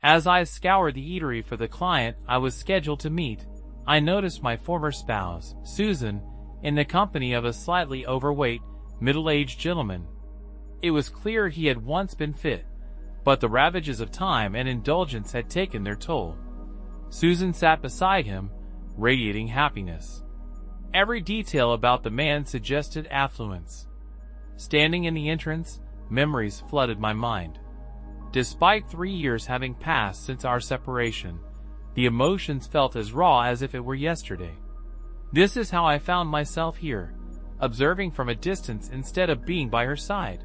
As I scoured the eatery for the client I was scheduled to meet, I noticed my former spouse, Susan, in the company of a slightly overweight, middle-aged gentleman. It was clear he had once been fit, but the ravages of time and indulgence had taken their toll. Susan sat beside him, radiating happiness. Every detail about the man suggested affluence. Standing in the entrance, memories flooded my mind. Despite 3 years having passed since our separation, the emotions felt as raw as if it were yesterday. This is how I found myself here, observing from a distance instead of being by her side.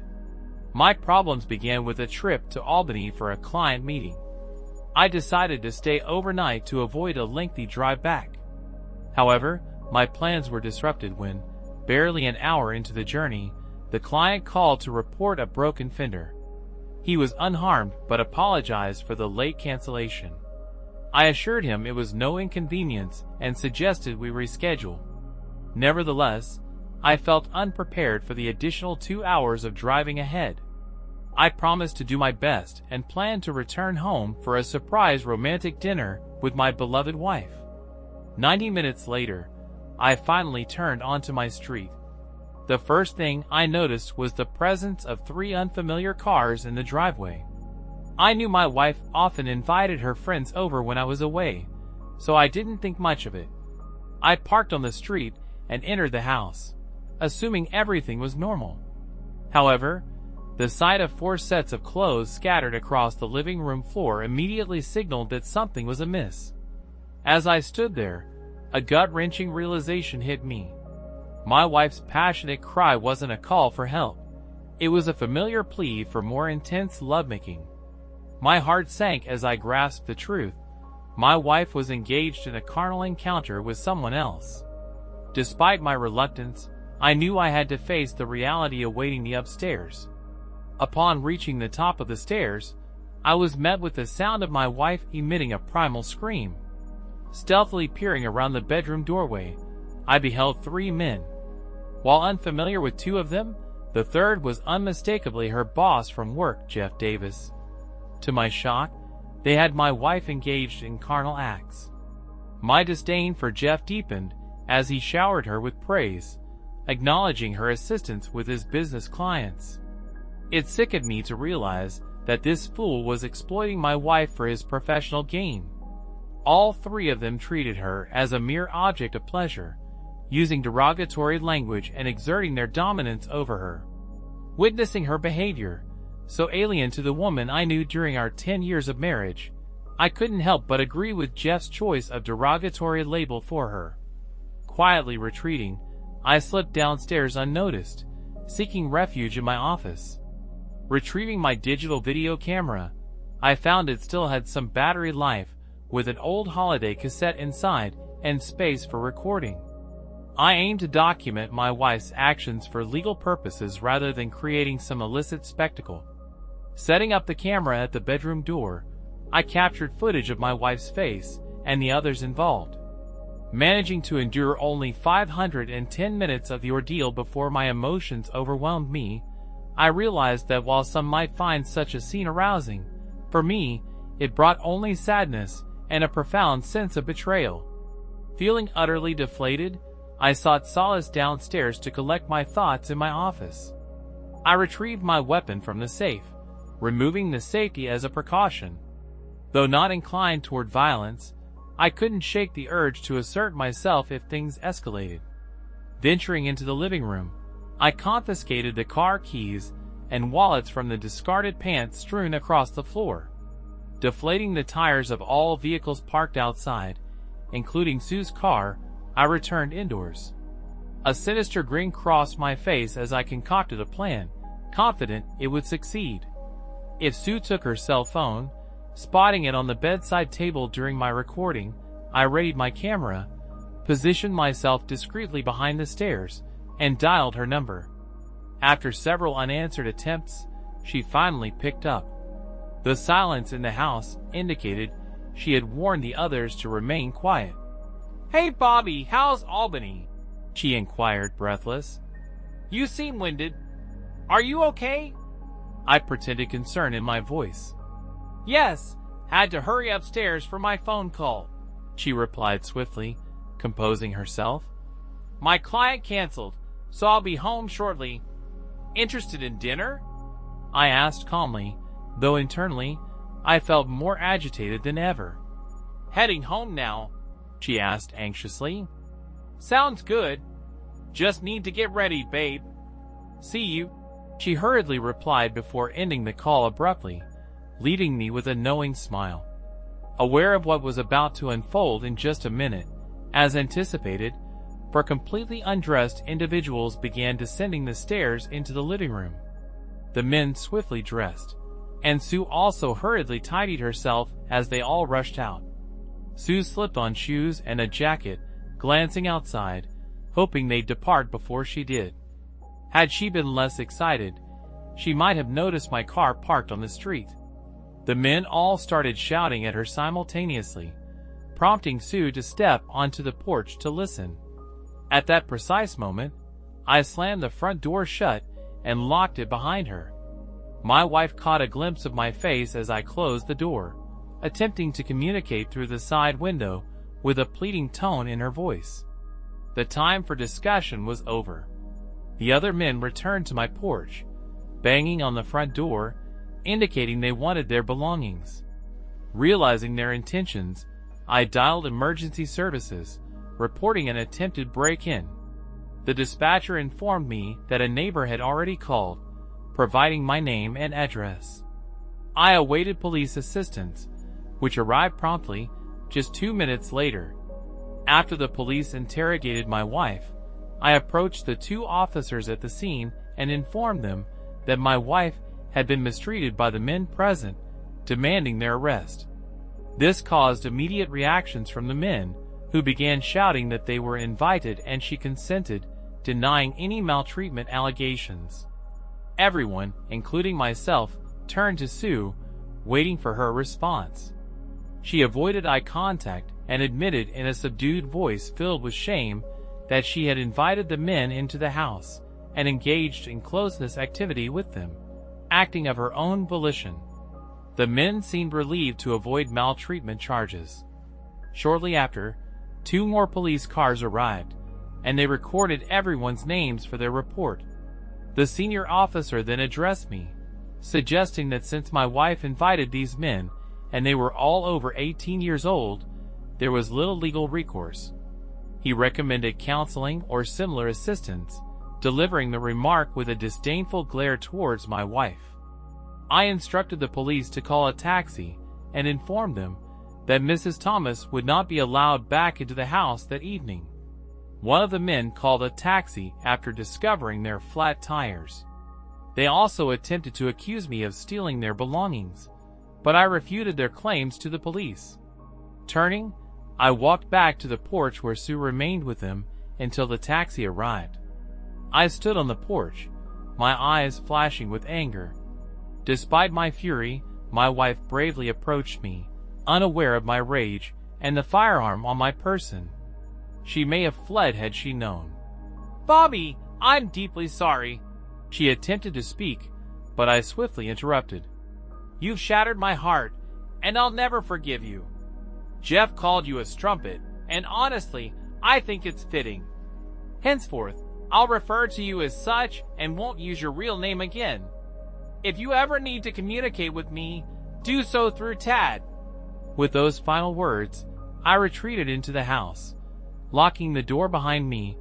My problems began with a trip to Albany for a client meeting. I decided to stay overnight to avoid a lengthy drive back. However, my plans were disrupted when, barely an hour into the journey, the client called to report a broken fender. He was unharmed but apologized for the late cancellation. I assured him it was no inconvenience and suggested we reschedule. Nevertheless, I felt unprepared for the additional 2 hours of driving ahead. I promised to do my best and planned to return home for a surprise romantic dinner with my beloved wife. 90 minutes later, I finally turned onto my street. The first thing I noticed was the presence of 3 unfamiliar cars in the driveway. I knew my wife often invited her friends over when I was away, so I didn't think much of it. I parked on the street and entered the house, assuming everything was normal. However, the sight of 4 sets of clothes scattered across the living room floor immediately signaled that something was amiss. As I stood there, a gut-wrenching realization hit me. My wife's passionate cry wasn't a call for help. It was a familiar plea for more intense lovemaking. My heart sank as I grasped the truth. My wife was engaged in a carnal encounter with someone else. Despite my reluctance, I knew I had to face the reality awaiting me upstairs. Upon reaching the top of the stairs, I was met with the sound of my wife emitting a primal scream. Stealthily peering around the bedroom doorway, I beheld 3 men. While unfamiliar with 2 of them, the third was unmistakably her boss from work, Jeff Davis. To my shock, they had my wife engaged in carnal acts. My disdain for Jeff deepened as he showered her with praise, acknowledging her assistance with his business clients. It sickened me to realize that this fool was exploiting my wife for his professional gain. All 3 of them treated her as a mere object of pleasure, using derogatory language and exerting their dominance over her. Witnessing her behavior, so alien to the woman I knew during our 10 years of marriage, I couldn't help but agree with Jeff's choice of derogatory label for her. Quietly retreating, I slipped downstairs unnoticed, seeking refuge in my office. Retrieving my digital video camera, I found it still had some battery life, with an old holiday cassette inside and space for recording. I aimed to document my wife's actions for legal purposes rather than creating some illicit spectacle. Setting up the camera at the bedroom door, I captured footage of my wife's face and the others involved. Managing to endure only 510 minutes of the ordeal before my emotions overwhelmed me, I realized that while some might find such a scene arousing, for me, it brought only sadness and a profound sense of betrayal. Feeling utterly deflated, I sought solace downstairs to collect my thoughts in my office. I retrieved my weapon from the safe, removing the safety as a precaution. Though not inclined toward violence, I couldn't shake the urge to assert myself if things escalated. Venturing into the living room, I confiscated the car keys and wallets from the discarded pants strewn across the floor. Deflating the tires of all vehicles parked outside, including Sue's car, I returned indoors. A sinister grin crossed my face as I concocted a plan, confident it would succeed. If Sue took her cell phone, spotting it on the bedside table during my recording, I readied my camera, positioned myself discreetly behind the stairs, and dialed her number. After several unanswered attempts, she finally picked up. The silence in the house indicated she had warned the others to remain quiet. "Hey Bobby, how's Albany?" she inquired, breathless. "You seem winded. Are you okay?" I pretended concern in my voice. "Yes, Had to hurry upstairs for my phone call, she replied swiftly, composing herself. My client canceled, so I'll be home shortly. Interested in dinner? I asked calmly, though internally I felt more agitated than ever. Heading home now, she asked anxiously. Sounds good. Just need to get ready, babe. See you, she hurriedly replied before ending the call abruptly, leaving me with a knowing smile. Aware of what was about to unfold in just a minute, as anticipated, for completely undressed individuals began descending the stairs into the living room. The men swiftly dressed, and Sue also hurriedly tidied herself as they all rushed out. Sue slipped on shoes and a jacket, glancing outside, hoping they'd depart before she did. Had she been less excited, she might have noticed my car parked on the street. The men all started shouting at her simultaneously, prompting Sue to step onto the porch to listen. At that precise moment, I slammed the front door shut and locked it behind her. My wife caught a glimpse of my face as I closed the door, attempting to communicate through the side window with a pleading tone in her voice. The time for discussion was over. The other men returned to my porch, banging on the front door, indicating they wanted their belongings. Realizing their intentions, I dialed emergency services, reporting an attempted break-in. The dispatcher informed me that a neighbor had already called, providing my name and address. I awaited police assistance, which arrived promptly, just 2 minutes later. After the police interrogated my wife, I approached the 2 officers at the scene and informed them that my wife had been mistreated by the men present, demanding their arrest. This caused immediate reactions from the men, who began shouting that they were invited and she consented, denying any maltreatment allegations. Everyone, including myself, turned to Sue, waiting for her response. She avoided eye contact and admitted in a subdued voice filled with shame that she had invited the men into the house and engaged in closeness activity with them, acting of her own volition. The men seemed relieved to avoid maltreatment charges. Shortly after, 2 more police cars arrived, and they recorded everyone's names for their report. The senior officer then addressed me, suggesting that since my wife invited these men, and they were all over 18 years old, there was little legal recourse. He recommended counseling or similar assistance, delivering the remark with a disdainful glare towards my wife. I instructed the police to call a taxi and informed them that Mrs. Thomas would not be allowed back into the house that evening. One of the men called a taxi after discovering their flat tires. They also attempted to accuse me of stealing their belongings, but I refuted their claims to the police. Turning, I walked back to the porch where Sue remained with them until the taxi arrived. I stood on the porch, my eyes flashing with anger. Despite my fury, my wife bravely approached me, unaware of my rage and the firearm on my person. She may have fled had she known. Bobby, I'm deeply sorry. She attempted to speak, but I swiftly interrupted. You've shattered my heart, and I'll never forgive you. Jeff called you a strumpet, and honestly, I think it's fitting. Henceforth, I'll refer to you as such and won't use your real name again. If you ever need to communicate with me, do so through Tad. With those final words, I retreated into the house, locking the door behind me,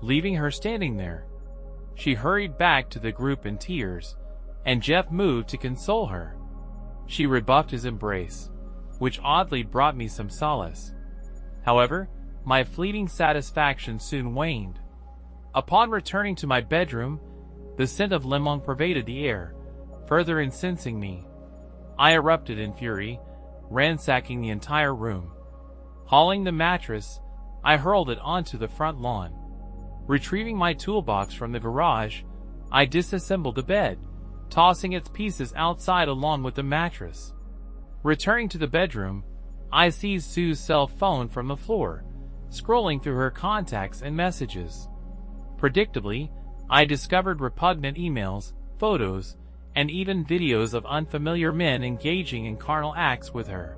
leaving her standing there. She hurried back to the group in tears, and Jeff moved to console her. She rebuffed his embrace, which oddly brought me some solace. However, my fleeting satisfaction soon waned. Upon returning to my bedroom, the scent of lemon pervaded the air, further incensing me. I erupted in fury, ransacking the entire room. Hauling the mattress, I hurled it onto the front lawn. Retrieving my toolbox from the garage, I disassembled the bed, tossing its pieces outside along with the mattress. Returning to the bedroom, I seized Sue's cell phone from the floor, scrolling through her contacts and messages. Predictably, I discovered repugnant emails, photos, and even videos of unfamiliar men engaging in carnal acts with her.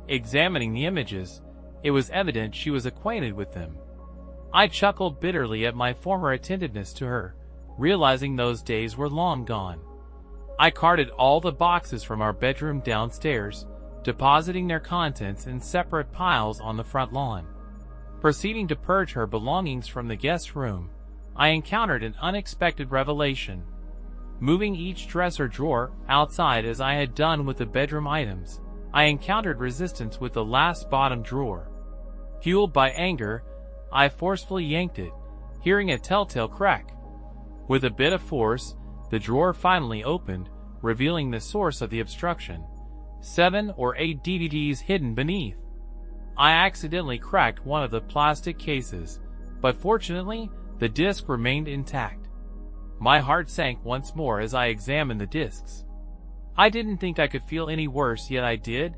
Examining the images, it was evident she was acquainted with them. I chuckled bitterly at my former attentiveness to her, realizing those days were long gone. I carted all the boxes from our bedroom downstairs, depositing their contents in separate piles on the front lawn. Proceeding to purge her belongings from the guest room, I encountered an unexpected revelation. Moving each dresser drawer outside as I had done with the bedroom items, I encountered resistance with the last bottom drawer. Fueled by anger, I forcefully yanked it, hearing a telltale crack. With a bit of force, the drawer finally opened, revealing the source of the obstruction: 7 or 8 DVDs hidden beneath. I accidentally cracked one of the plastic cases, but fortunately, the disc remained intact. My heart sank once more as I examined the discs. I didn't think I could feel any worse, yet I did.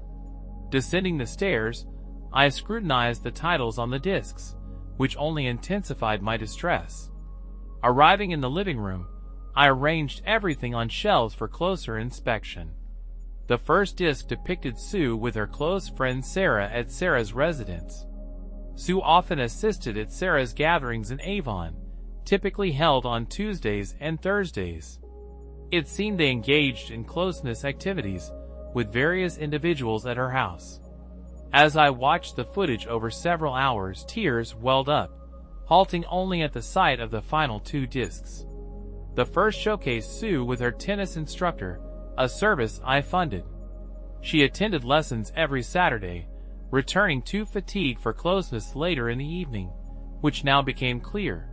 Descending the stairs, I scrutinized the titles on the discs, which only intensified my distress. Arriving in the living room, I arranged everything on shelves for closer inspection. The first disc depicted Sue with her close friend Sarah at Sarah's residence. Sue often assisted at Sarah's gatherings in Avon, typically held on Tuesdays and Thursdays. It seemed they engaged in closeness activities with various individuals at her house. As I watched the footage over several hours, tears welled up, halting only at the sight of the final 2 discs. The first showcased Sue with her tennis instructor, a service I funded. She attended lessons every Saturday, returning too fatigued for closeness later in the evening, which now became clear.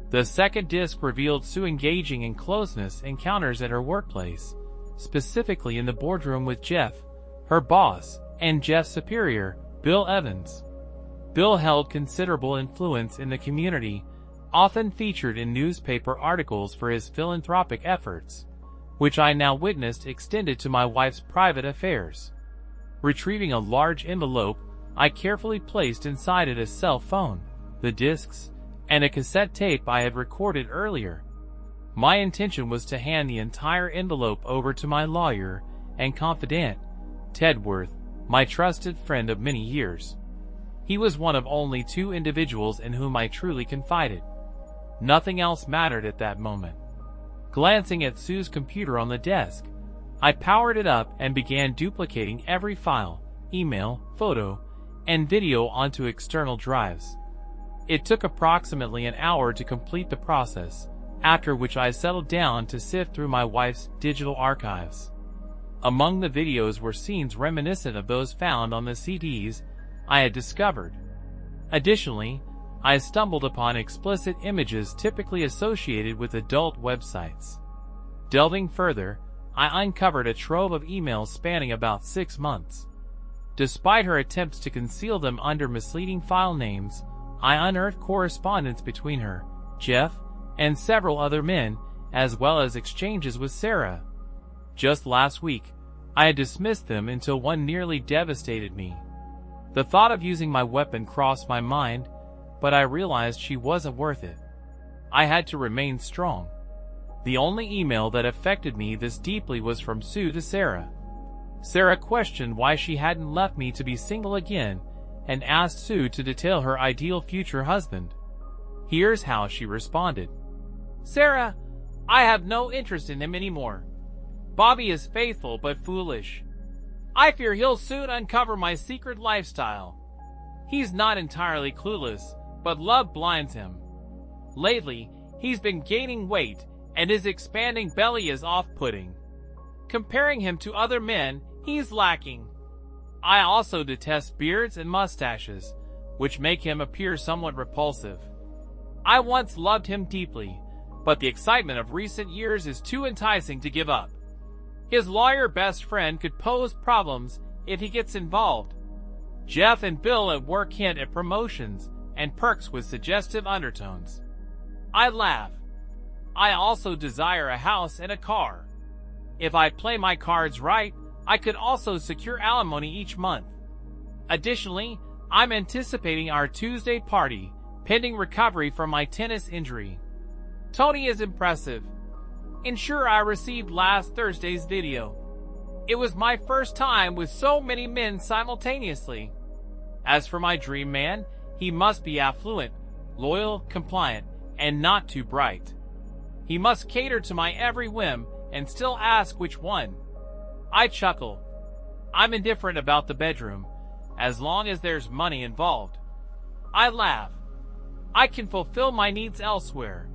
The second disc revealed Sue engaging in closeness encounters at her workplace, specifically in the boardroom with Jeff, her boss, and Jeff's superior, Bill Evans. Bill held considerable influence in the community, often featured in newspaper articles for his philanthropic efforts, which I now witnessed extended to my wife's private affairs. Retrieving a large envelope, I carefully placed inside it a cell phone, the discs, and a cassette tape I had recorded earlier. My intention was to hand the entire envelope over to my lawyer and confidant, Ted Worth, my trusted friend of many years. He was one of only 2 individuals in whom I truly confided. Nothing else mattered at that moment. Glancing at Sue's computer on the desk, I powered it up and began duplicating every file, email, photo, and video onto external drives. It took approximately an hour to complete the process, after which I settled down to sift through my wife's digital archives. Among the videos were scenes reminiscent of those found on the CDs I had discovered. Additionally, I stumbled upon explicit images typically associated with adult websites. Delving further, I uncovered a trove of emails spanning about 6 months. Despite her attempts to conceal them under misleading file names, I unearthed correspondence between her, Jeff, and several other men, as well as exchanges with Sarah. Just last week, I had dismissed them until one nearly devastated me. The thought of using my weapon crossed my mind, but I realized she wasn't worth it. I had to remain strong. The only email that affected me this deeply was from Sue to Sarah. Sarah questioned why she hadn't left me to be single again and asked Sue to detail her ideal future husband. Here's how she responded. "Sarah, I have no interest in him anymore. Bobby is faithful but foolish. I fear he'll soon uncover my secret lifestyle. He's not entirely clueless, but love blinds him. Lately, he's been gaining weight, and his expanding belly is off-putting. Comparing him to other men, he's lacking. I also detest beards and mustaches, which make him appear somewhat repulsive. I once loved him deeply, but the excitement of recent years is too enticing to give up. His lawyer best friend could pose problems if he gets involved. Jeff and Bill at work hint at promotions and perks with suggestive undertones. I laugh. I also desire a house and a car. If I play my cards right, I could also secure alimony each month. Additionally, I'm anticipating our Tuesday party, pending recovery from my tennis injury. Tony is impressive. Ensure I received last Thursday's video. It was my first time with so many men simultaneously. As for my dream man, he must be affluent, loyal, compliant, and not too bright. He must cater to my every whim and still ask which one. I chuckle. I'm indifferent about the bedroom, as long as there's money involved. I laugh. I can fulfill my needs elsewhere.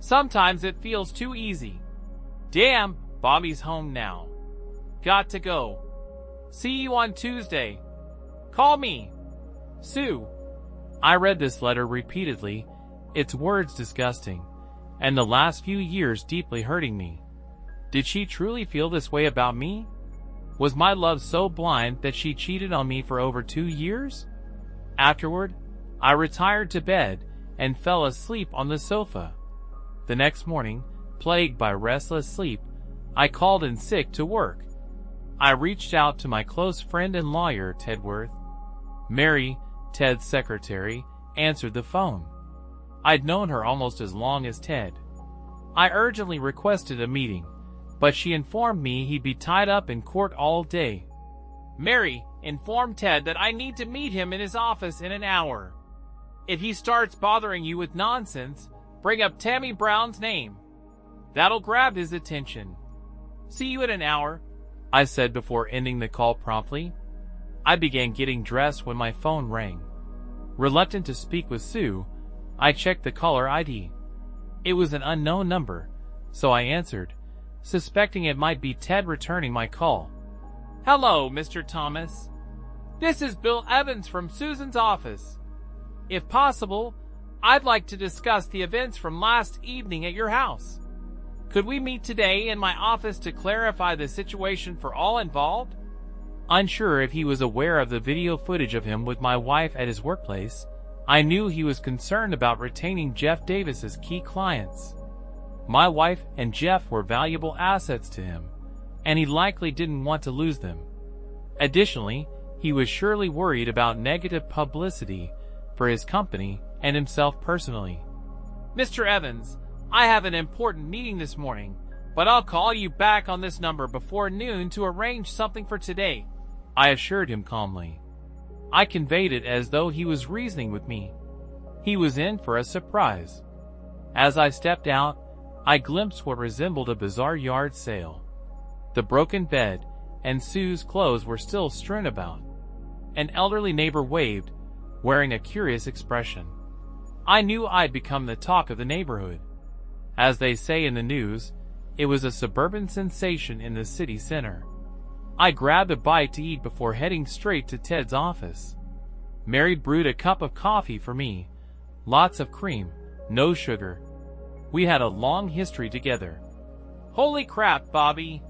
Sometimes it feels too easy. Damn, Bobby's home now. Got to go. See you on Tuesday. Call me. Sue. I read this letter repeatedly, its words disgusting, and the last few years deeply hurting me. Did she truly feel this way about me? Was my love so blind that she cheated on me for over 2 years? Afterward, I retired to bed and fell asleep on the sofa. The next morning, plagued by restless sleep, I called in sick to work. I reached out to my close friend and lawyer, Ted Worth. Mary, Ted's secretary, answered the phone. I'd known her almost as long as Ted. I urgently requested a meeting, but she informed me he'd be tied up in court all day. Mary, inform Ted that I need to meet him in his office in an hour. If he starts bothering you with nonsense, bring up Tammy Brown's name. That'll grab his attention. See you in an hour, I said before ending the call promptly. I began getting dressed when my phone rang. Reluctant to speak with Sue, I checked the caller ID. It was an unknown number, so I answered, suspecting it might be Ted returning my call. Hello, Mr. Thomas. This is Bill Evans from Susan's office. If possible, I'd like to discuss the events from last evening at your house. Could we meet today in my office to clarify the situation for all involved? Unsure if he was aware of the video footage of him with my wife at his workplace, I knew he was concerned about retaining Jeff Davis's key clients. My wife and Jeff were valuable assets to him, and he likely didn't want to lose them. Additionally, he was surely worried about negative publicity for his company and himself personally. Mr. Evans, I have an important meeting this morning, but I'll call you back on this number before noon to arrange something for today, I assured him calmly. I conveyed it as though he was reasoning with me. He was in for a surprise. As I stepped out, I glimpsed what resembled a bizarre yard sale. The broken bed and Sue's clothes were still strewn about. An elderly neighbor waved, wearing a curious expression. I knew I'd become the talk of the neighborhood. As they say in the news, it was a suburban sensation in the city center. I grabbed a bite to eat before heading straight to Ted's office. Mary brewed a cup of coffee for me. Lots of cream, no sugar. We had a long history together. Holy crap, Bobby.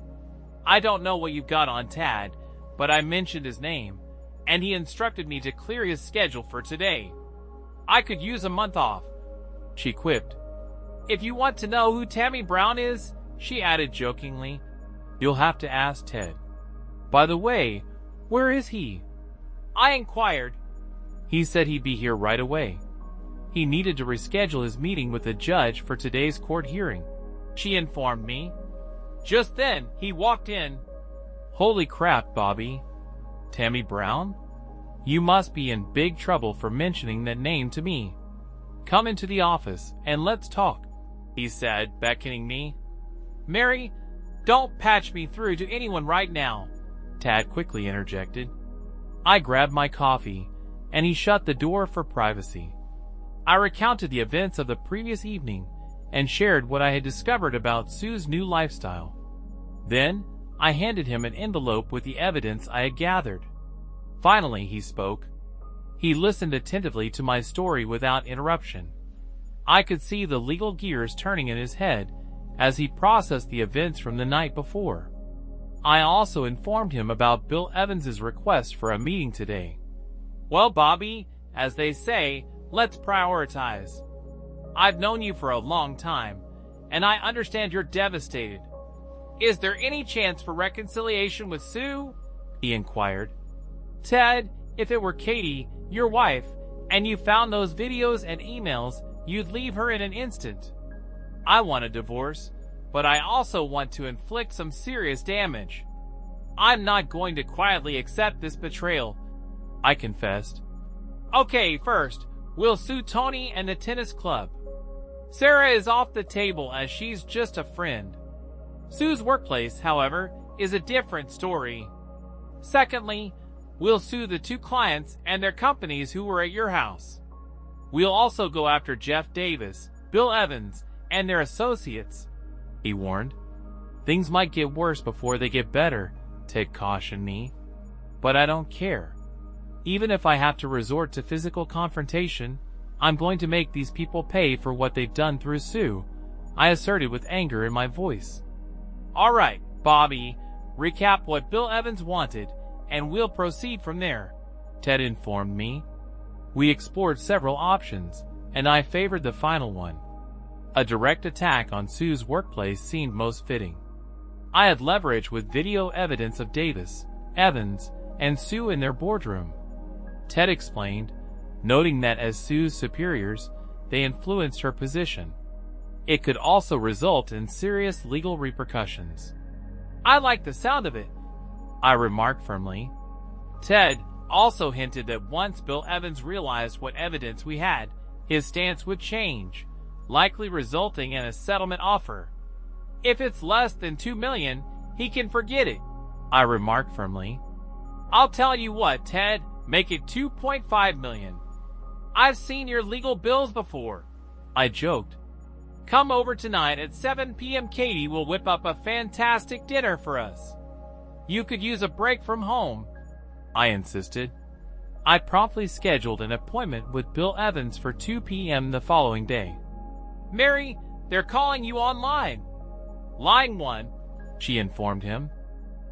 I don't know what you've got on Tad, but I mentioned his name, and he instructed me to clear his schedule for today. I could use a month off, she quipped. If you want to know who Tammy Brown is, she added jokingly, you'll have to ask Ted. By the way, where is he? I inquired. He said he'd be here right away. He needed to reschedule his meeting with the judge for today's court hearing, she informed me. Just then, he walked in. Holy crap, Bobby. Tammy Brown? You must be in big trouble for mentioning that name to me. Come into the office and let's talk, he said, beckoning me. Mary, don't patch me through to anyone right now, Tad quickly interjected. I grabbed my coffee, and he shut the door for privacy. I recounted the events of the previous evening and shared what I had discovered about Sue's new lifestyle. Then, I handed him an envelope with the evidence I had gathered. Finally, he spoke. He listened attentively to my story without interruption. I could see the legal gears turning in his head as he processed the events from the night before. I also informed him about Bill Evans's request for a meeting today. Well, Bobby, as they say, let's prioritize. I've known you for a long time, and I understand you're devastated. Is there any chance for reconciliation with Sue? He inquired. Ted, if it were Katie, your wife, and you found those videos and emails, you'd leave her in an instant. I want a divorce, but I also want to inflict some serious damage. I'm not going to quietly accept this betrayal, I confessed. Okay, first, we'll sue Tony and the tennis club. Sarah is off the table as she's just a friend. Sue's workplace, however, is a different story. Secondly, we'll sue the 2 clients and their companies who were at your house. We'll also go after Jeff Davis, Bill Evans, and their associates, he warned. Things might get worse before they get better, Ted cautioned me. But I don't care. Even if I have to resort to physical confrontation, I'm going to make these people pay for what they've done through Sue, I asserted with anger in my voice. All right, Bobby, recap what Bill Evans wanted, and we'll proceed from there, Ted informed me. We explored several options, and I favored the final one. A direct attack on Sue's workplace seemed most fitting. I had leverage with video evidence of Davis, Evans, and Sue in their boardroom. Ted explained, noting that as Sue's superiors, they influenced her position. It could also result in serious legal repercussions. I like the sound of it, I remarked firmly. Ted also hinted that once Bill Evans realized what evidence we had, his stance would change, likely resulting in a settlement offer. If it's less than $2 million, he can forget it, I remarked firmly. I'll tell you what, Ted, make it $2.5 million. I've seen your legal bills before, I joked. Come over tonight at 7 p.m. Katie will whip up a fantastic dinner for us. You could use a break from home, I insisted. I promptly scheduled an appointment with Bill Evans for 2 p.m. the following day. Mary, they're calling you online. Line 1, she informed him.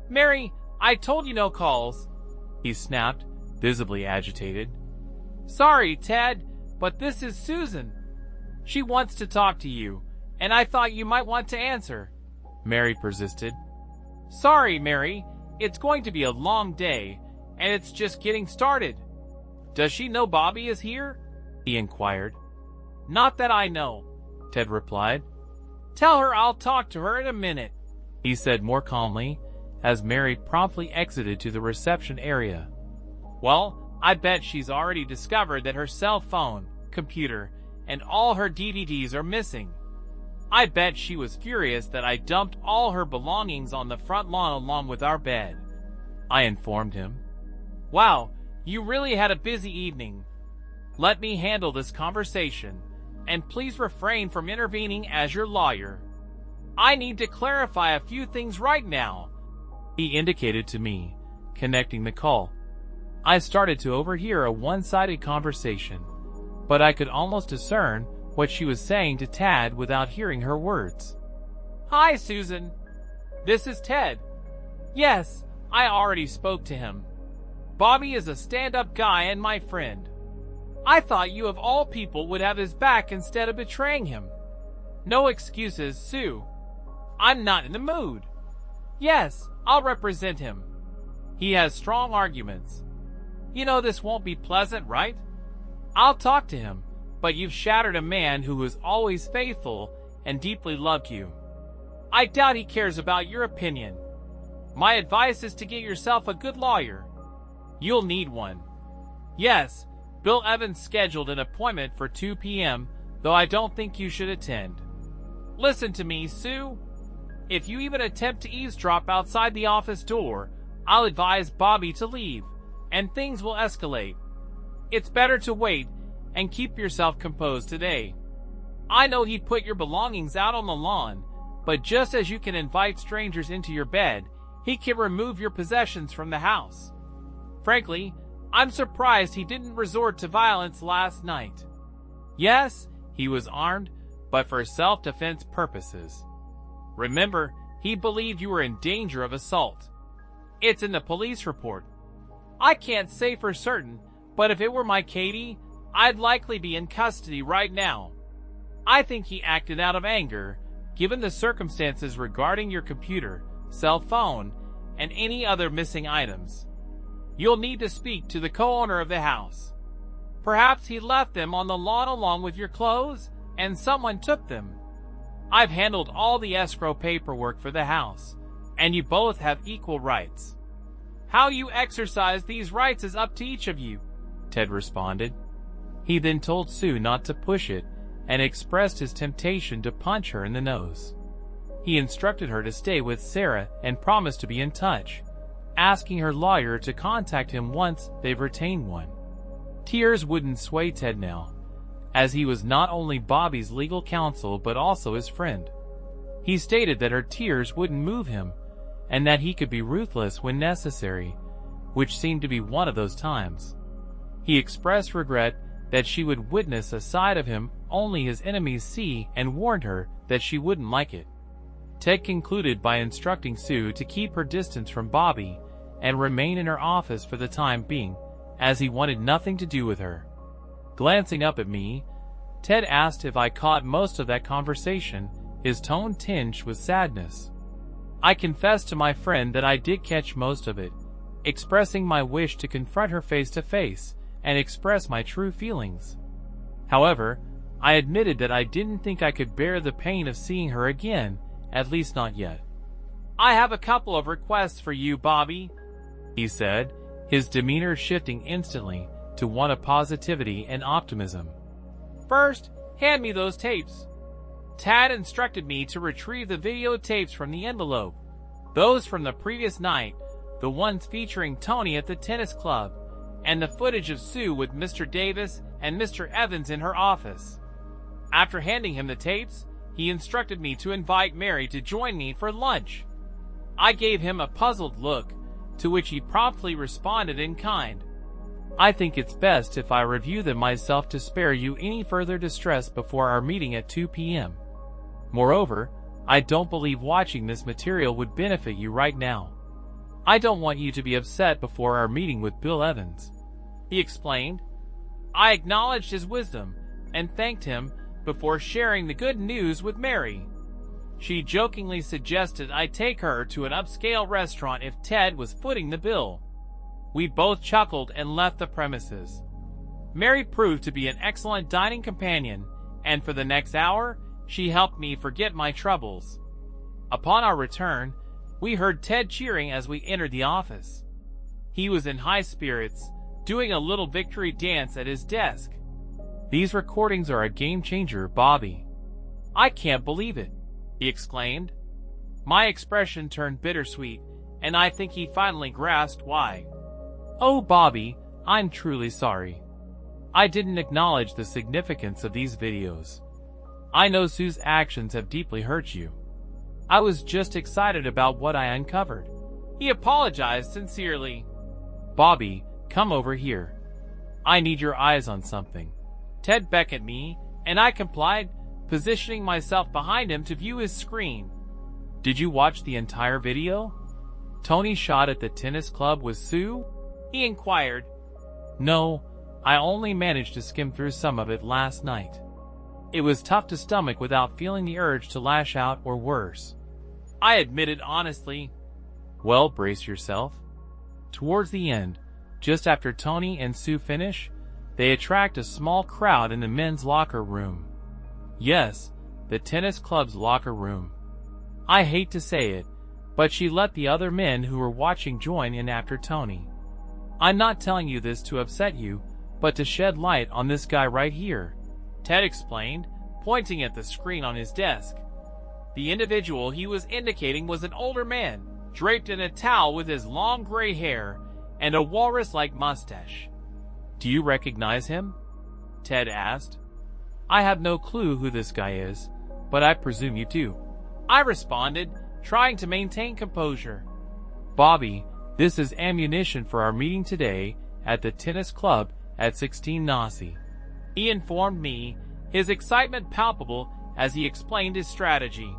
Mary, I told you no calls, he snapped, visibly agitated. Sorry, Ted, but this is Susan. She wants to talk to you, and I thought you might want to answer, Mary persisted. Sorry, Mary, it's going to be a long day, and it's just getting started. Does she know Bobby is here? He inquired. Not that I know, Ted replied. Tell her I'll talk to her in a minute, he said more calmly, as Mary promptly exited to the reception area. Well, I bet she's already discovered that her cell phone, computer, and all her DVDs are missing. I bet she was furious that I dumped all her belongings on the front lawn along with our bed, I informed him. Wow, you really had a busy evening. Let me handle this conversation, and please refrain from intervening as your lawyer. I need to clarify a few things right now, he indicated to me, connecting the call. I started to overhear a one-sided conversation, but I could almost discern what she was saying to Tad without hearing her words. Hi, Susan. This is Ted. Yes, I already spoke to him. Bobby is a stand-up guy and my friend. I thought you of all people would have his back instead of betraying him. No excuses, Sue. I'm not in the mood. Yes, I'll represent him. He has strong arguments. You know this won't be pleasant, right? I'll talk to him, but you've shattered a man who was always faithful and deeply loved you. I doubt he cares about your opinion. My advice is to get yourself a good lawyer. You'll need one. Yes, Bill Evans scheduled an appointment for 2 p.m., though I don't think you should attend. Listen to me, Sue. If you even attempt to eavesdrop outside the office door, I'll advise Bobby to leave, and things will escalate. It's better to wait and keep yourself composed today. I know he'd put your belongings out on the lawn, but just as you can invite strangers into your bed, he can remove your possessions from the house. Frankly, I'm surprised he didn't resort to violence last night. Yes, he was armed, but for self-defense purposes. Remember, he believed you were in danger of assault. It's in the police report. I can't say for certain, but if it were my Katie, I'd likely be in custody right now. I think he acted out of anger, given the circumstances regarding your computer, cell phone, and any other missing items. You'll need to speak to the co-owner of the house. Perhaps he left them on the lawn along with your clothes, and someone took them. I've handled all the escrow paperwork for the house, and you both have equal rights. How you exercise these rights is up to each of you, Ted responded. He then told Sue not to push it and expressed his temptation to punch her in the nose. He instructed her to stay with Sarah and promised to be in touch, asking her lawyer to contact him once they've retained one. Tears wouldn't sway Ted now, as he was not only Bobby's legal counsel but also his friend. He stated that her tears wouldn't move him, and that he could be ruthless when necessary, which seemed to be one of those times. He expressed regret that she would witness a side of him only his enemies see and warned her that she wouldn't like it. Ted concluded by instructing Sue to keep her distance from Bobby and remain in her office for the time being, as he wanted nothing to do with her. Glancing up at me, Ted asked if I caught most of that conversation, his tone tinged with sadness. I confessed to my friend that I did catch most of it, expressing my wish to confront her face to face and express my true feelings. However, I admitted that I didn't think I could bear the pain of seeing her again, at least not yet. I have a couple of requests for you, Bobby, he said, his demeanor shifting instantly to one of positivity and optimism. First, hand me those tapes. Tad instructed me to retrieve the videotapes from the envelope. Those from the previous night, the ones featuring Tony at the tennis club, and the footage of Sue with Mr. Davis and Mr. Evans in her office. After handing him the tapes, he instructed me to invite Mary to join me for lunch. I gave him a puzzled look, to which he promptly responded in kind. I think it's best if I review them myself to spare you any further distress before our meeting at 2 p.m. Moreover, I don't believe watching this material would benefit you right now. I don't want you to be upset before our meeting with Bill Evans, he explained. I acknowledged his wisdom and thanked him before sharing the good news with Mary. She jokingly suggested I take her to an upscale restaurant if Ted was footing the bill. We both chuckled and left the premises. Mary proved to be an excellent dining companion, and for the next hour, she helped me forget my troubles. Upon our return, we heard Ted cheering as we entered the office. He was in high spirits, doing a little victory dance at his desk. These recordings are a game changer, Bobby. I can't believe it, he exclaimed. My expression turned bittersweet, and I think he finally grasped why. Oh, Bobby, I'm truly sorry. I didn't acknowledge the significance of these videos. I know Sue's actions have deeply hurt you. I was just excited about what I uncovered. He apologized sincerely. Bobby, come over here. I need your eyes on something. Ted beckoned me, and I complied, positioning myself behind him to view his screen. Did you watch the entire video? Tony shot at the tennis club with Sue? He inquired. No, I only managed to skim through some of it last night. It was tough to stomach without feeling the urge to lash out or worse, I admitted honestly. Well, brace yourself. Towards the end, just after Tony and Sue finish, they attract a small crowd in the men's locker room. Yes, the tennis club's locker room. I hate to say it, but she let the other men who were watching join in after Tony. I'm not telling you this to upset you, but to shed light on this guy right here, Ted explained, pointing at the screen on his desk. The individual he was indicating was an older man, draped in a towel with his long gray hair and a walrus-like mustache. Do you recognize him? Ted asked. I have no clue who this guy is, but I presume you do, I responded, trying to maintain composure. Bobby, this is ammunition for our meeting today at the tennis club at 16 Nasi. He informed me, his excitement palpable as he explained his strategy.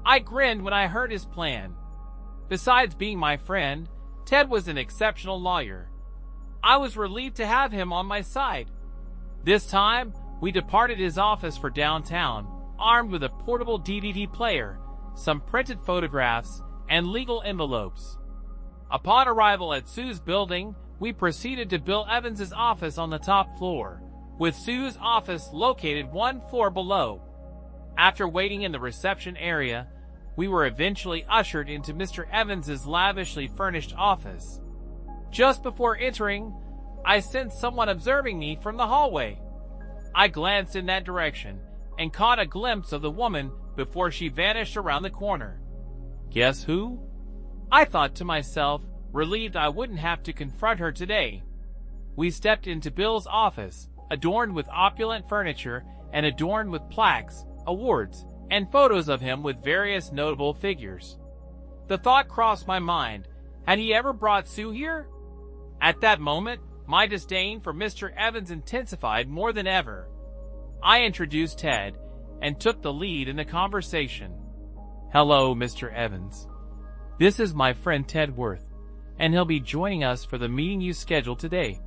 I grinned when I heard his plan. Besides being my friend, Ted was an exceptional lawyer. I was relieved to have him on my side. This time, we departed his office for downtown, armed with a portable DVD player, some printed photographs, and legal envelopes. Upon arrival at Sue's building, we proceeded to Bill Evans's office on the top floor, with Sue's office located one floor below. After waiting in the reception area, we were eventually ushered into Mr. Evans's lavishly furnished office. Just before entering, I sensed someone observing me from the hallway. I glanced in that direction and caught a glimpse of the woman before she vanished around the corner. Guess who? I thought to myself, relieved I wouldn't have to confront her today. We stepped into Bill's office, adorned with opulent furniture and adorned with plaques, awards, and photos of him with various notable figures. The thought crossed my mind, had he ever brought Sue here? At that moment, my disdain for Mr. Evans intensified more than ever. I introduced Ted and took the lead in the conversation. Hello, Mr. Evans. This is my friend Ted Worth, and he'll be joining us for the meeting you scheduled today,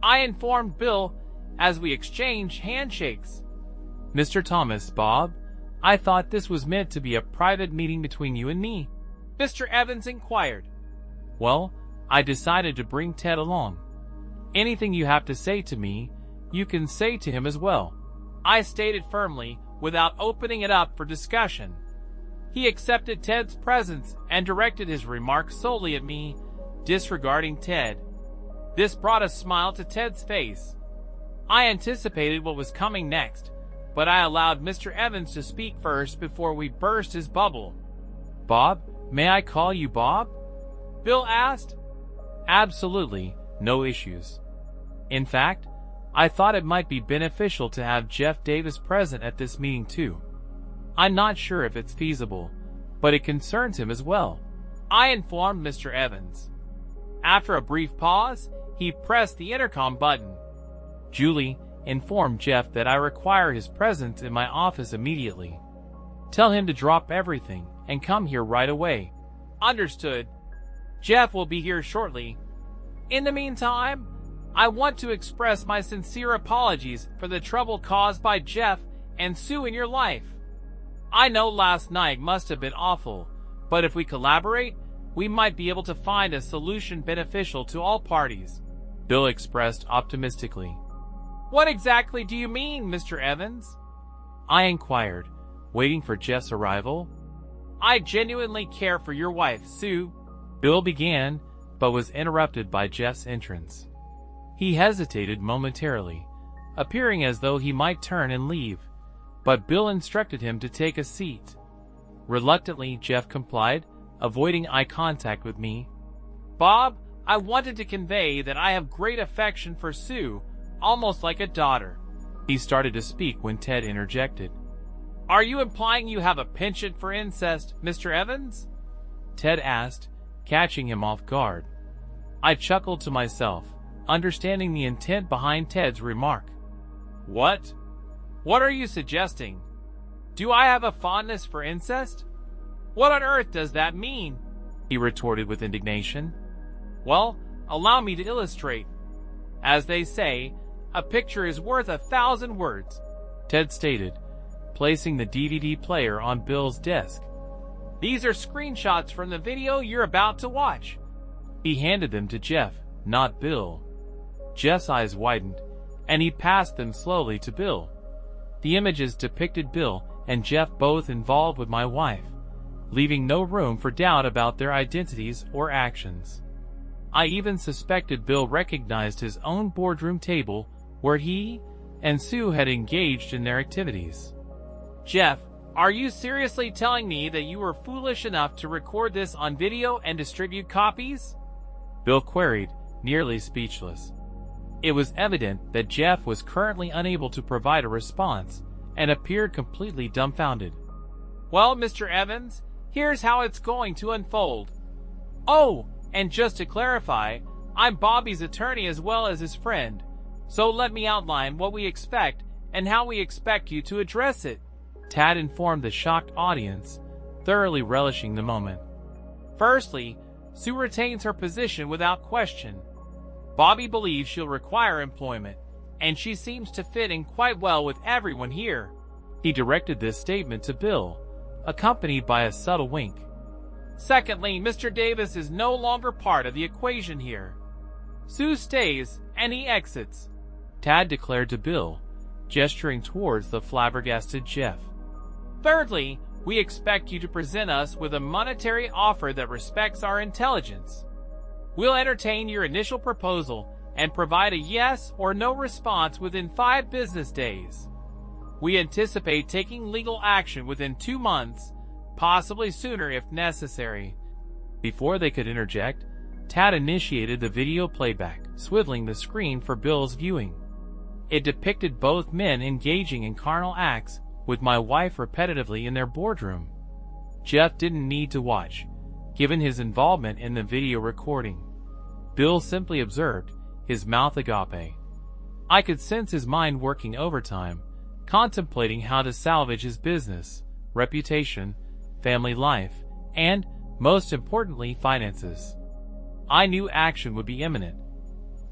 I informed Bill as we exchanged handshakes. Mr. Thomas, Bob, I thought this was meant to be a private meeting between you and me, Mr. Evans inquired. Well, I decided to bring Ted along. Anything you have to say to me, you can say to him as well, I stated firmly, without opening it up for discussion. He accepted Ted's presence and directed his remarks solely at me, disregarding Ted. This brought a smile to Ted's face. I anticipated what was coming next, but I allowed Mr. Evans to speak first before we burst his bubble. Bob, may I call you Bob? Bill asked. Absolutely, no issues. In fact, I thought it might be beneficial to have Jeff Davis present at this meeting too. I'm not sure if it's feasible, but it concerns him as well, I informed Mr. Evans. After a brief pause, he pressed the intercom button. Julie, inform Jeff that I require his presence in my office immediately. Tell him to drop everything and come here right away. Understood. Jeff will be here shortly. In the meantime, I want to express my sincere apologies for the trouble caused by Jeff and Sue in your life. I know last night must have been awful, but if we collaborate, we might be able to find a solution beneficial to all parties, Bill expressed optimistically. What exactly do you mean, Mr. Evans? I inquired, waiting for Jeff's arrival. I genuinely care for your wife, Sue, Bill began, but was interrupted by Jeff's entrance. He hesitated momentarily, appearing as though he might turn and leave, but Bill instructed him to take a seat. Reluctantly, Jeff complied, avoiding eye contact with me. Bob, I wanted to convey that I have great affection for Sue, almost like a daughter. He started to speak when Ted interjected. Are you implying you have a penchant for incest, Mr. Evans? Ted asked, catching him off guard. I chuckled to myself, understanding the intent behind Ted's remark. What? What are you suggesting? Do I have a fondness for incest? What on earth does that mean? He retorted with indignation. Well, allow me to illustrate. As they say, a picture is worth 1,000 words, Ted stated, placing the DVD player on Bill's desk. These are screenshots from the video you're about to watch. He handed them to Jeff, not Bill. Jeff's eyes widened, and he passed them slowly to Bill. The images depicted Bill and Jeff both involved with my wife, leaving no room for doubt about their identities or actions. I even suspected Bill recognized his own boardroom table where he and Sue had engaged in their activities. Jeff, are you seriously telling me that you were foolish enough to record this on video and distribute copies? Bill queried, nearly speechless. It was evident that Jeff was currently unable to provide a response and appeared completely dumbfounded. Well, Mr. Evans, here's how it's going to unfold. Oh, and just to clarify, I'm Bobby's attorney as well as his friend, so let me outline what we expect and how we expect you to address it, Tad informed the shocked audience, thoroughly relishing the moment. Firstly, Sue retains her position without question. Bobby believes she'll require employment, and she seems to fit in quite well with everyone here. He directed this statement to Bill, accompanied by a subtle wink. Secondly, Mr. Davis is no longer part of the equation here. Sue stays, and he exits, Tad declared to Bill, gesturing towards the flabbergasted Jeff. Thirdly, we expect you to present us with a monetary offer that respects our intelligence. We'll entertain your initial proposal and provide a yes or no response within 5 business days. We anticipate taking legal action within 2 months, possibly sooner if necessary." Before they could interject, Tad initiated the video playback, swiveling the screen for Bill's viewing. It depicted both men engaging in carnal acts, with my wife repetitively in their boardroom. Jeff didn't need to watch, given his involvement in the video recording. Bill simply observed, his mouth agape. I could sense his mind working overtime, contemplating how to salvage his business, reputation, family life, and, most importantly, finances. I knew action would be imminent.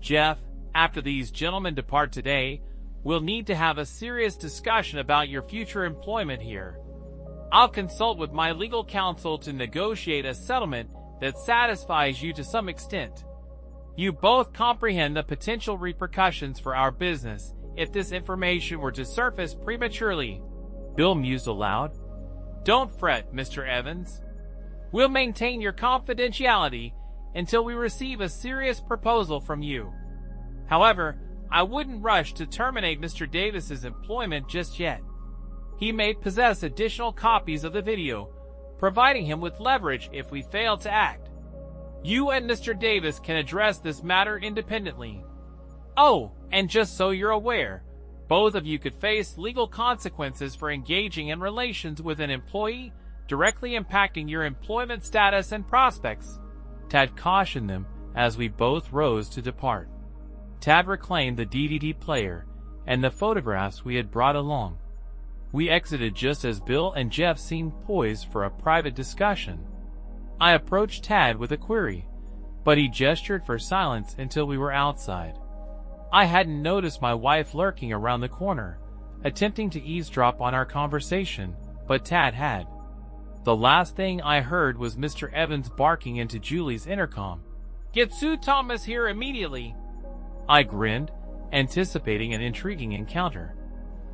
"Jeff, after these gentlemen depart today, we'll need to have a serious discussion about your future employment here. I'll consult with my legal counsel to negotiate a settlement that satisfies you to some extent. You both comprehend the potential repercussions for our business if this information were to surface prematurely." Bill mused aloud. "Don't fret, Mr. Evans. We'll maintain your confidentiality until we receive a serious proposal from you. However, I wouldn't rush to terminate Mr. Davis's employment just yet. He may possess additional copies of the video, providing him with leverage if we fail to act. You and Mr. Davis can address this matter independently. Oh, and just so you're aware, both of you could face legal consequences for engaging in relations with an employee, directly impacting your employment status and prospects." Tad cautioned them as we both rose to depart. Tad reclaimed the DVD player and the photographs we had brought along. We exited just as Bill and Jeff seemed poised for a private discussion. I approached Tad with a query, but he gestured for silence until we were outside. I hadn't noticed my wife lurking around the corner, attempting to eavesdrop on our conversation, but Tad had. The last thing I heard was Mr. Evans barking into Julie's intercom. "Get Sue Thomas here immediately." I grinned, anticipating an intriguing encounter.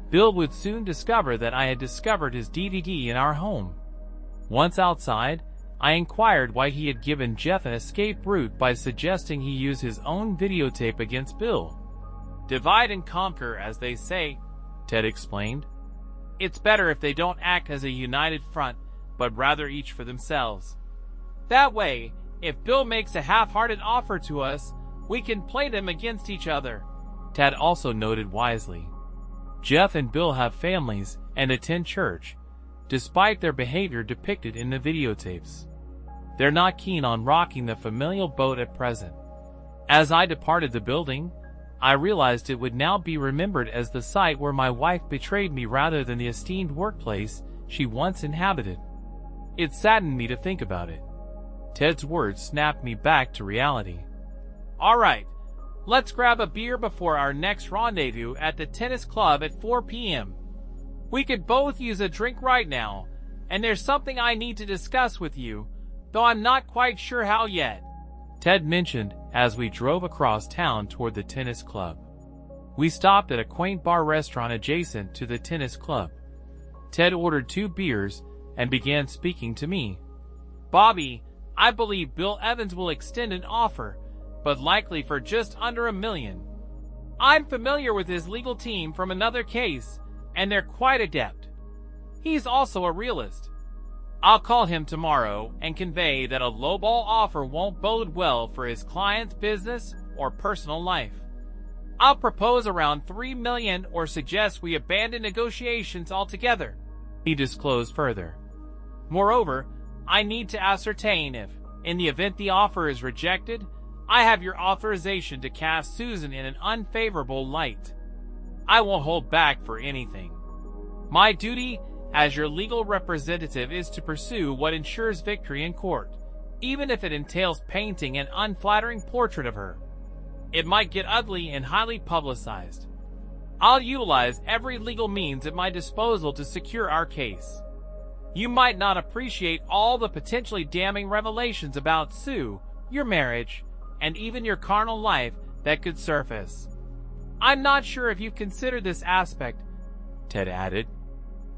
Bill would soon discover that I had discovered his DVD in our home. Once outside, I inquired why he had given Jeff an escape route by suggesting he use his own videotape against Bill. "Divide and conquer, as they say," Ted explained. "It's better if they don't act as a united front, but rather each for themselves. That way, if Bill makes a half-hearted offer to us, we can play them against each other." Tad also noted wisely. Jeff and Bill have families and attend church, despite their behavior depicted in the videotapes. They're not keen on rocking the familial boat at present. As I departed the building, I realized it would now be remembered as the site where my wife betrayed me rather than the esteemed workplace she once inhabited. It saddened me to think about it. Ted's words snapped me back to reality. "All right, let's grab a beer before our next rendezvous at the tennis club at 4 p.m. We could both use a drink right now, and there's something I need to discuss with you, though I'm not quite sure how yet," Ted mentioned as we drove across town toward the tennis club. We stopped at a quaint bar restaurant adjacent to the tennis club. Ted ordered 2 beers and began speaking to me. "Bobby, I believe Bill Evans will extend an offer, but likely for just under $1 million. I'm familiar with his legal team from another case, and they're quite adept. He's also a realist. I'll call him tomorrow and convey that a lowball offer won't bode well for his client's business or personal life. I'll propose around $3 million or suggest we abandon negotiations altogether," he disclosed further. "Moreover, I need to ascertain if, in the event the offer is rejected, I have your authorization to cast Susan in an unfavorable light. I won't hold back for anything. My duty as your legal representative is to pursue what ensures victory in court, even if it entails painting an unflattering portrait of her. It might get ugly and highly publicized. I'll utilize every legal means at my disposal to secure our case. You might not appreciate all the potentially damning revelations about Sue, your marriage, and even your carnal life that could surface. I'm not sure if you've considered this aspect," Ted added.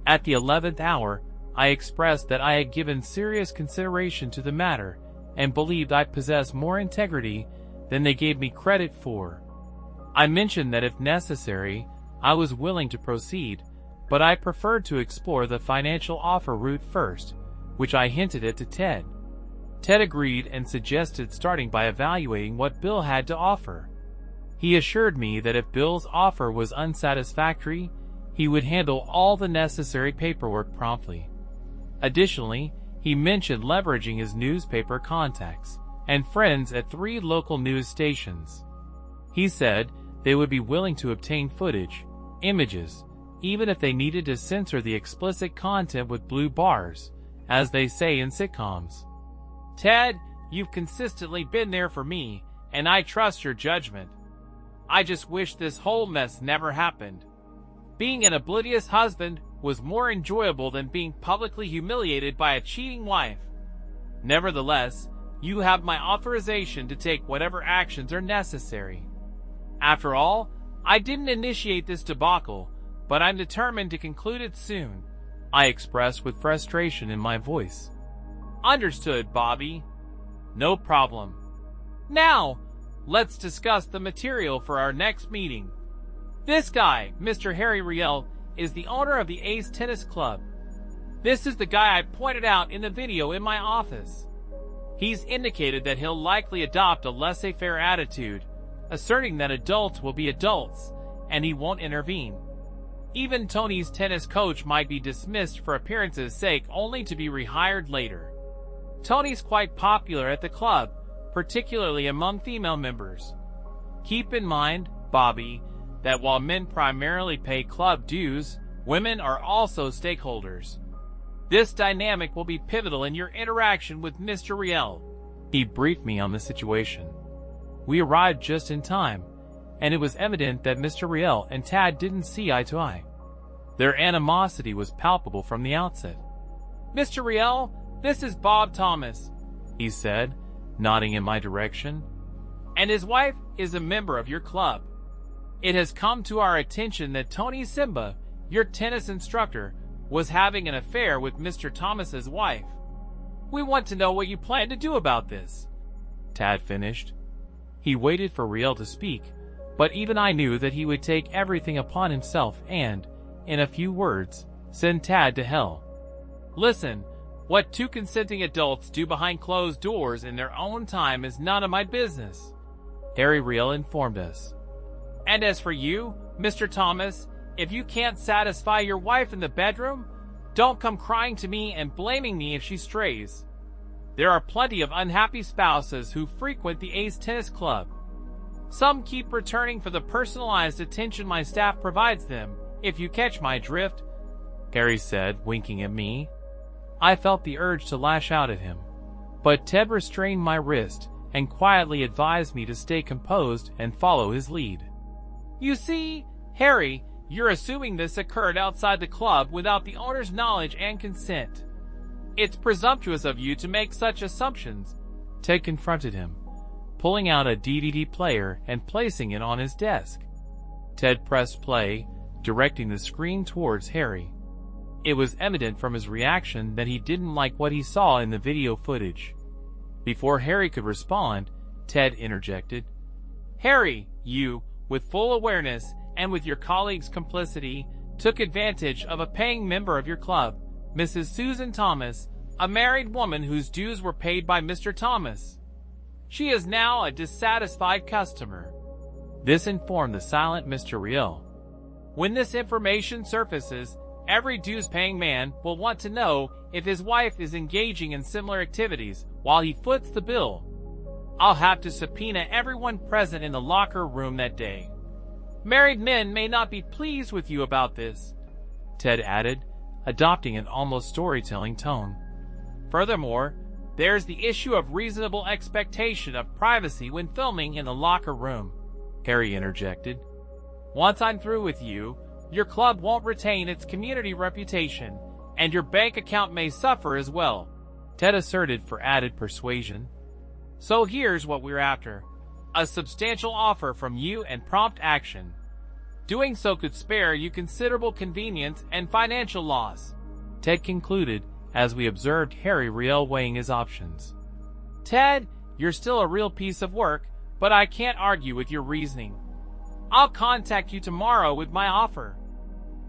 At the 11th hour, I expressed that I had given serious consideration to the matter and believed I possessed more integrity than they gave me credit for. I mentioned that if necessary, I was willing to proceed, but I preferred to explore the financial offer route first, which I hinted at to Ted. Ted agreed and suggested starting by evaluating what Bill had to offer. He assured me that if Bill's offer was unsatisfactory, he would handle all the necessary paperwork promptly. Additionally, he mentioned leveraging his newspaper contacts and friends at 3 local news stations. He said they would be willing to obtain footage, images, even if they needed to censor the explicit content with blue bars, as they say in sitcoms. Ted, you've consistently been there for me, and I trust your judgment. I just wish this whole mess never happened. Being an oblivious husband was more enjoyable than being publicly humiliated by a cheating wife. Nevertheless, you have my authorization to take whatever actions are necessary. After all, I didn't initiate this debacle, but I'm determined to conclude it soon, I expressed with frustration in my voice. Understood, Bobby. No problem. Now, let's discuss the material for our next meeting. This guy, Mr. Harry Riel, is the owner of the Ace Tennis Club. This is the guy I pointed out in the video in my office. He's indicated that he'll likely adopt a laissez-faire attitude, asserting that adults will be adults, and he won't intervene. Even Tony's tennis coach might be dismissed for appearance's sake only to be rehired later. Tony's quite popular at the club, particularly among female members. Keep in mind, Bobby, that while men primarily pay club dues, women are also stakeholders. This dynamic will be pivotal in your interaction with Mr. Riel. He briefed me on the situation. We arrived just in time, and it was evident that Mr. Riel and Tad didn't see eye to eye. Their animosity was palpable from the outset. Mr. Riel, this is Bob Thomas, he said, nodding in my direction. And his wife is a member of your club. It has come to our attention that Tony Simba, your tennis instructor, was having an affair with Mr. Thomas's wife. We want to know what you plan to do about this. Tad finished. He waited for Riel to speak, but even I knew that he would take everything upon himself and, in a few words, send Tad to hell. Listen, what 2 consenting adults do behind closed doors in their own time is none of my business, Harry Riel informed us. And as for you, Mr. Thomas, if you can't satisfy your wife in the bedroom, don't come crying to me and blaming me if she strays. There are plenty of unhappy spouses who frequent the Ace Tennis Club. Some keep returning for the personalized attention my staff provides them, if you catch my drift, Harry said, winking at me. I felt the urge to lash out at him, but Ted restrained my wrist and quietly advised me to stay composed and follow his lead. You see, Harry, you're assuming this occurred outside the club without the owner's knowledge and consent. It's presumptuous of you to make such assumptions, Ted confronted him, pulling out a DVD player and placing it on his desk. Ted pressed play, directing the screen towards Harry. It was evident from his reaction that he didn't like what he saw in the video footage. Before Harry could respond, Ted interjected. Harry, you, with full awareness and with your colleague's complicity, took advantage of a paying member of your club, Mrs. Susan Thomas, a married woman whose dues were paid by Mr. Thomas. She is now a dissatisfied customer. This informed the silent Mr. Riel. When this information surfaces, every dues-paying man will want to know if his wife is engaging in similar activities while he foots the bill. I'll have to subpoena everyone present in the locker room that day. Married men may not be pleased with you about this, Ted added, adopting an almost storytelling tone. Furthermore, there's the issue of reasonable expectation of privacy when filming in the locker room, Harry interjected. Once I'm through with you, your club won't retain its community reputation, and your bank account may suffer as well, Ted asserted for added persuasion. So here's what we're after. A substantial offer from you and prompt action. Doing so could spare you considerable convenience and financial loss," Ted concluded as we observed Harry Riel weighing his options. "Ted, you're still a real piece of work, but I can't argue with your reasoning. I'll contact you tomorrow with my offer.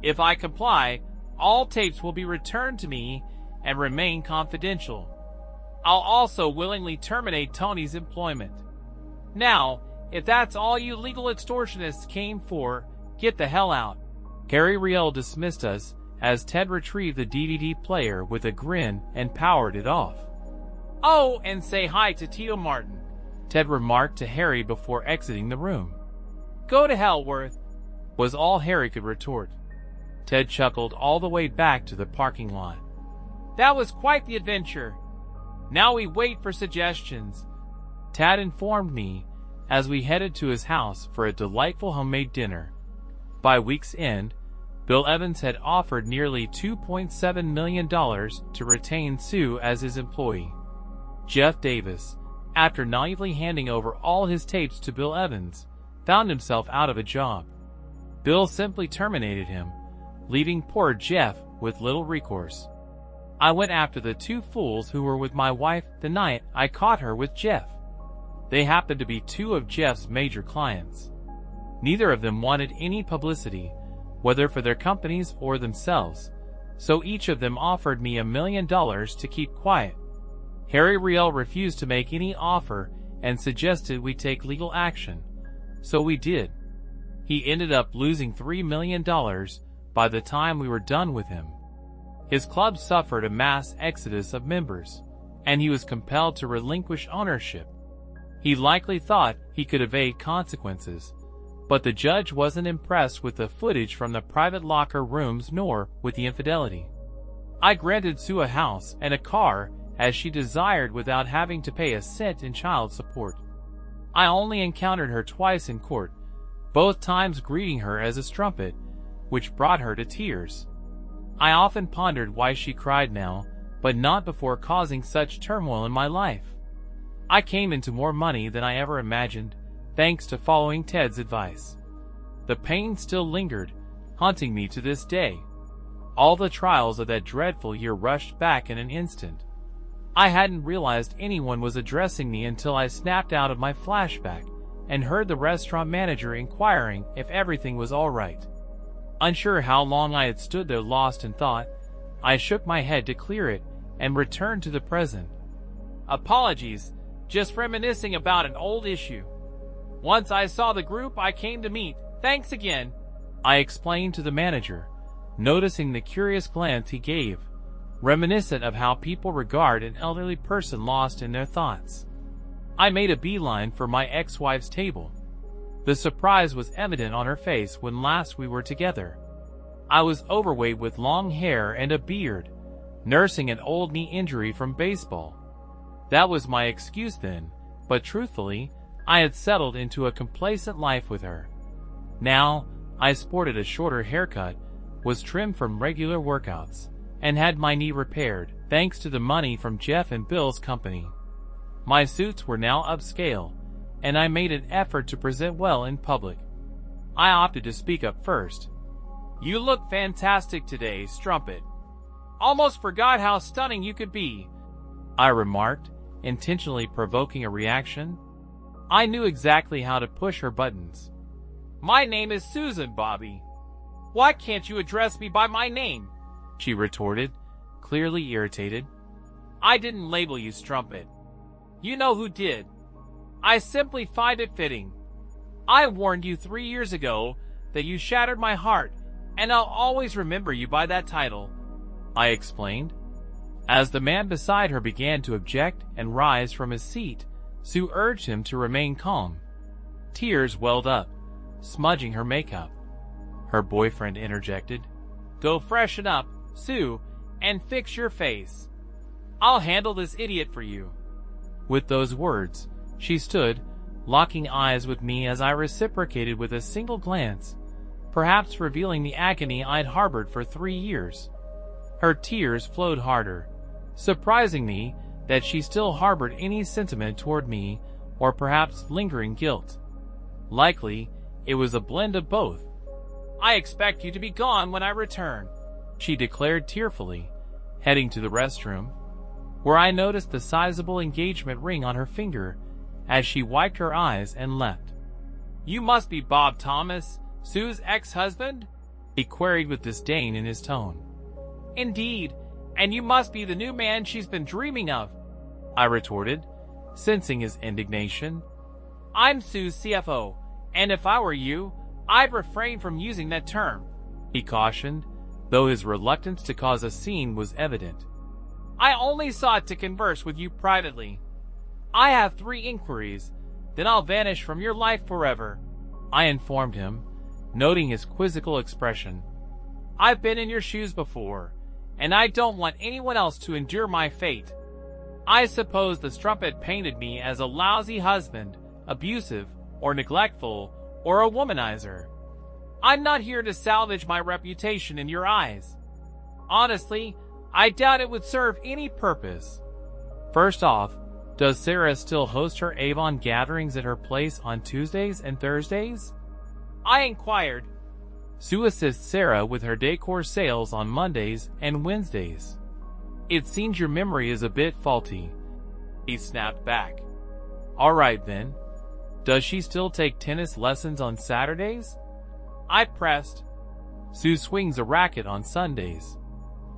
If I comply, all tapes will be returned to me and remain confidential. I'll also willingly terminate Tony's employment. Now, if that's all you legal extortionists came for, get the hell out." Harry Riel dismissed us as Ted retrieved the DVD player with a grin and powered it off. "Oh, and say hi to Tito Martin," Ted remarked to Harry before exiting the room. "Go to hell, Worth," was all Harry could retort. Ted chuckled all the way back to the parking lot. "That was quite the adventure. Now we wait for suggestions," Tad informed me as we headed to his house for a delightful homemade dinner. By week's end, Bill Evans had offered nearly $2.7 million to retain Sue as his employee. Jeff Davis, after naively handing over all his tapes to Bill Evans, found himself out of a job. Bill simply terminated him, leaving poor Jeff with little recourse. I went after the two fools who were with my wife the night I caught her with Jeff. They happened to be two of Jeff's major clients. Neither of them wanted any publicity, whether for their companies or themselves, so each of them offered me $1 million to keep quiet. Harry Riel refused to make any offer and suggested we take legal action, so we did. He ended up losing $3 million by the time we were done with him. His club suffered a mass exodus of members, and he was compelled to relinquish ownership. He likely thought he could evade consequences, but the judge wasn't impressed with the footage from the private locker rooms nor with the infidelity. I granted Sue a house and a car as she desired without having to pay a cent in child support. I only encountered her twice in court, both times greeting her as a strumpet, which brought her to tears. I often pondered why she cried now, but not before causing such turmoil in my life. I came into more money than I ever imagined, thanks to following Ted's advice. The pain still lingered, haunting me to this day. All the trials of that dreadful year rushed back in an instant. I hadn't realized anyone was addressing me until I snapped out of my flashback and heard the restaurant manager inquiring if everything was all right. Unsure how long I had stood there lost in thought, I shook my head to clear it and returned to the present. "Apologies, just reminiscing about an old issue. Once I saw the group I came to meet, thanks again," I explained to the manager, noticing the curious glance he gave, reminiscent of how people regard an elderly person lost in their thoughts. I made a beeline for my ex-wife's table. The surprise was evident on her face when last we were together. I was overweight with long hair and a beard, nursing an old knee injury from baseball. That was my excuse then, but truthfully, I had settled into a complacent life with her. Now, I sported a shorter haircut, was trimmed from regular workouts, and had my knee repaired, thanks to the money from Jeff and Bill's company. My suits were now upscale, and I made an effort to present well in public. I opted to speak up first. "You look fantastic today, Strumpet. Almost forgot how stunning you could be," I remarked, intentionally provoking a reaction. I knew exactly how to push her buttons. "My name is Susan, Bobby. Why can't you address me by my name?" she retorted, clearly irritated. "I didn't label you Strumpet. You know who did. I simply find it fitting. I warned you 3 years ago that you shattered my heart, and I'll always remember you by that title," I explained. As the man beside her began to object and rise from his seat, Sue urged him to remain calm. Tears welled up, smudging her makeup. Her boyfriend interjected, "Go freshen up, Sue, and fix your face. I'll handle this idiot for you." With those words, she stood, locking eyes with me as I reciprocated with a single glance, perhaps revealing the agony I'd harbored for 3 years. Her tears flowed harder, surprising me that she still harbored any sentiment toward me, or perhaps lingering guilt. Likely, it was a blend of both. I expect you to be gone when I return," she declared tearfully, heading to the restroom, where I noticed the sizable engagement ring on her finger as she wiped her eyes and left. "You must be Bob Thomas, Sue's ex-husband?" he queried with disdain in his tone. "Indeed, and you must be the new man she's been dreaming of," I retorted, sensing his indignation. "I'm Sue's CFO, and if I were you, I'd refrain from using that term," he cautioned, though his reluctance to cause a scene was evident. "I only sought to converse with you privately. I have 3 inquiries, then I'll vanish from your life forever," I informed him, noting his quizzical expression. "I've been in your shoes before, and I don't want anyone else to endure my fate. I suppose the strumpet painted me as a lousy husband, abusive, or neglectful, or a womanizer. I'm not here to salvage my reputation in your eyes. Honestly, I doubt it would serve any purpose. First off, does Sarah still host her Avon gatherings at her place on Tuesdays and Thursdays?" I inquired. "Sue assists Sarah with her decor sales on Mondays and Wednesdays." "It seems your memory is a bit faulty," he snapped back. "All right then. Does she still take tennis lessons on Saturdays?" I pressed. "Sue swings a racket on Sundays."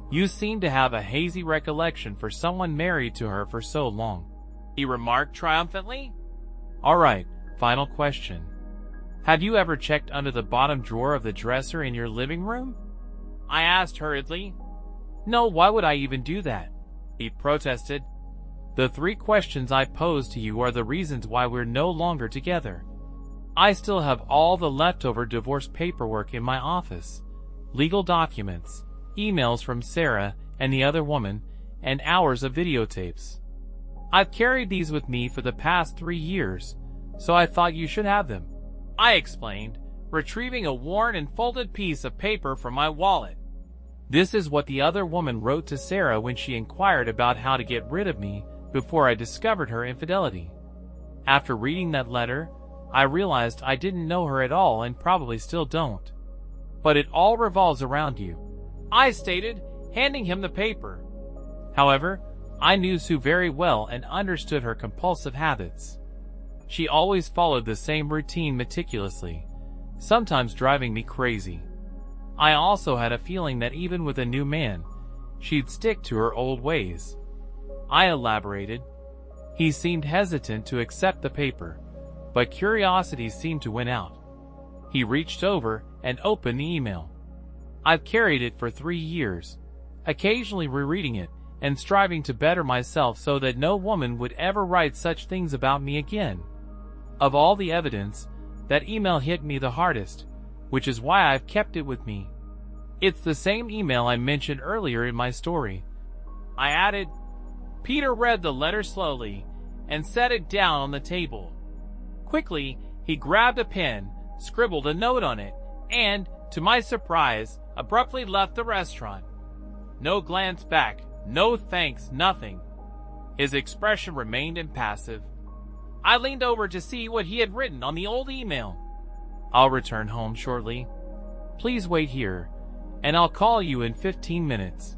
"You seem to have a hazy recollection for someone married to her for so long," he remarked triumphantly. "All right, final question. Have you ever checked under the bottom drawer of the dresser in your living room?" I asked hurriedly. "No, why would I even do that?" he protested. "The 3 questions I posed to you are the reasons why we're no longer together. I still have all the leftover divorce paperwork in my office, legal documents, emails from Sarah and the other woman, and hours of videotapes. I've carried these with me for the past 3 years, so I thought you should have them," I explained, retrieving a worn and folded piece of paper from my wallet. "This is what the other woman wrote to Sarah when she inquired about how to get rid of me before I discovered her infidelity. After reading that letter, I realized I didn't know her at all and probably still don't. But it all revolves around you," I stated, handing him the paper. However, I knew Sue very well and understood her compulsive habits. She always followed the same routine meticulously, sometimes driving me crazy. I also had a feeling that even with a new man, she'd stick to her old ways. I elaborated. He seemed hesitant to accept the paper, but curiosity seemed to win out. He reached over and opened the email. "I've carried it for 3 years, occasionally rereading it and striving to better myself so that no woman would ever write such things about me again. Of all the evidence, that email hit me the hardest, which is why I've kept it with me. It's the same email I mentioned earlier in my story," I added. Peter read the letter slowly and set it down on the table. Quickly, he grabbed a pen, scribbled a note on it, and, to my surprise, abruptly left the restaurant. No glance back, no thanks, nothing. His expression remained impassive. I leaned over to see what he had written on the old email. "I'll return home shortly. Please wait here, and I'll call you in 15 minutes.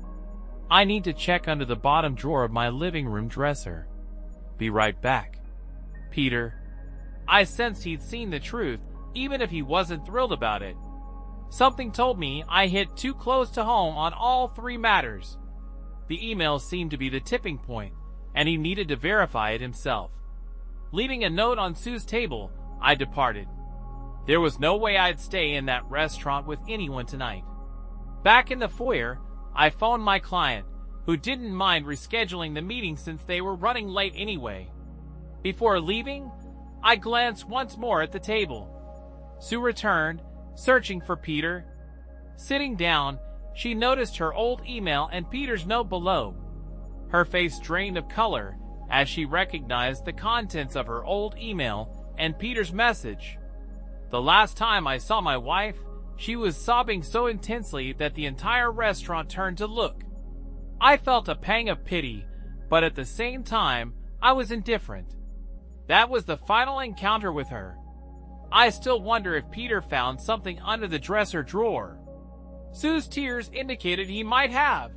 I need to check under the bottom drawer of my living room dresser. Be right back. Peter." I sensed he'd seen the truth, even if he wasn't thrilled about it. Something told me I hit too close to home on all 3 matters. The email seemed to be the tipping point, and he needed to verify it himself. Leaving a note on Sue's table, I departed. There was no way I'd stay in that restaurant with anyone tonight. Back in the foyer, I phoned my client, who didn't mind rescheduling the meeting since they were running late anyway. Before leaving, I glanced once more at the table. Sue returned, searching for Peter. Sitting down, she noticed her old email and Peter's note below. Her face drained of color as she recognized the contents of her old email and Peter's message. The last time I saw my wife, she was sobbing so intensely that the entire restaurant turned to look. I felt a pang of pity, but at the same time, I was indifferent. That was the final encounter with her. I still wonder if Peter found something under the dresser drawer. Sue's tears indicated he might have.